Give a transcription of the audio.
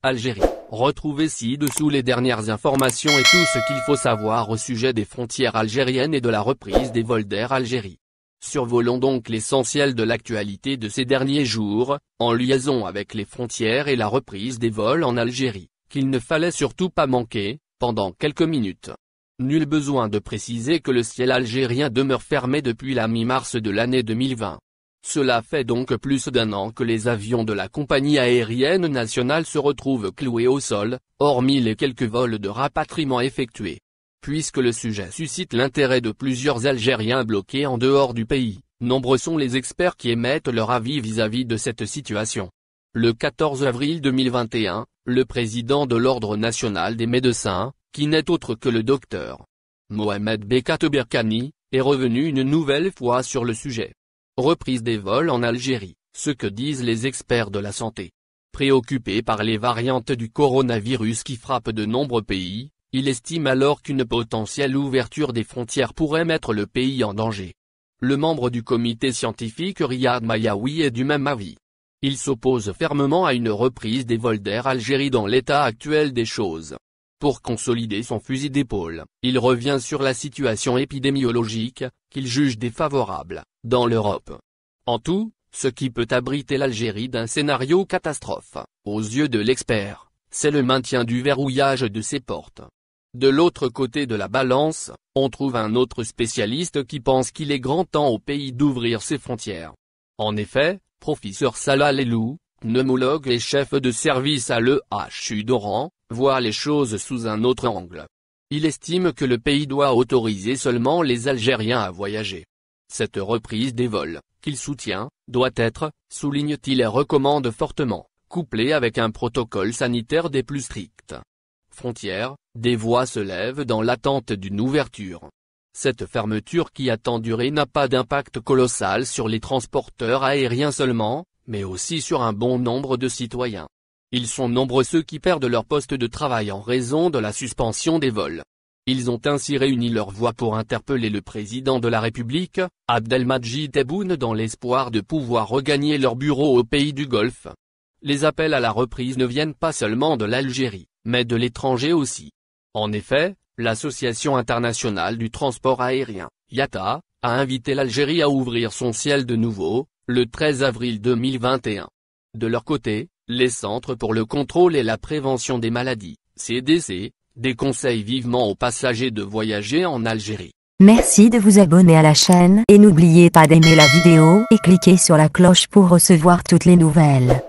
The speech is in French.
Algérie. Retrouvez ci-dessous les dernières informations et tout ce qu'il faut savoir au sujet des frontières algériennes et de la reprise des vols d'Air Algérie. Survolons donc l'essentiel de l'actualité de ces derniers jours, en liaison avec les frontières et la reprise des vols en Algérie, qu'il ne fallait surtout pas manquer, pendant quelques minutes. Nul besoin de préciser que le ciel algérien demeure fermé depuis la mi-mars de l'année 2020. Cela fait donc plus d'un an que les avions de la compagnie aérienne nationale se retrouvent cloués au sol, hormis les quelques vols de rapatriement effectués. Puisque le sujet suscite l'intérêt de plusieurs Algériens bloqués en dehors du pays, nombreux sont les experts qui émettent leur avis vis-à-vis de cette situation. Le 14 avril 2021, le président de l'Ordre national des médecins, qui n'est autre que le docteur Mohamed Bekat Berkani, est revenu une nouvelle fois sur le sujet. Reprise des vols en Algérie, ce que disent les experts de la santé. Préoccupé par les variantes du coronavirus qui frappent de nombreux pays, il estime alors qu'une potentielle ouverture des frontières pourrait mettre le pays en danger. Le membre du comité scientifique Riyad Mayawi est du même avis. Il s'oppose fermement à une reprise des vols d'Air Algérie dans l'état actuel des choses. Pour consolider son fusil d'épaule, il revient sur la situation épidémiologique, qu'il juge défavorable, dans l'Europe. En tout, ce qui peut abriter l'Algérie d'un scénario catastrophe, aux yeux de l'expert, c'est le maintien du verrouillage de ses portes. De l'autre côté de la balance, on trouve un autre spécialiste qui pense qu'il est grand temps au pays d'ouvrir ses frontières. En effet, professeur Salah Lelou, pneumologue et chef de service à l'EHU d'Oran, voit les choses sous un autre angle. Il estime que le pays doit autoriser seulement les Algériens à voyager. Cette reprise des vols, qu'il soutient, doit être, souligne-t-il et recommande fortement, couplée avec un protocole sanitaire des plus stricts. Frontières, des voix se lèvent dans l'attente d'une ouverture. Cette fermeture qui a tant duré n'a pas d'impact colossal sur les transporteurs aériens seulement, mais aussi sur un bon nombre de citoyens. Ils sont nombreux ceux qui perdent leur poste de travail en raison de la suspension des vols. Ils ont ainsi réuni leurs voix pour interpeller le président de la République, Abdelmadjid Tebboune, dans l'espoir de pouvoir regagner leur bureau au pays du Golfe. Les appels à la reprise ne viennent pas seulement de l'Algérie, mais de l'étranger aussi. En effet, l'Association internationale du transport aérien, IATA, a invité l'Algérie à ouvrir son ciel de nouveau, le 13 avril 2021. De leur côté, les Centres pour le contrôle et la prévention des maladies, CDC, déconseillent vivement aux passagers de voyager en Algérie. Merci de vous abonner à la chaîne et n'oubliez pas d'aimer la vidéo et cliquer sur la cloche pour recevoir toutes les nouvelles.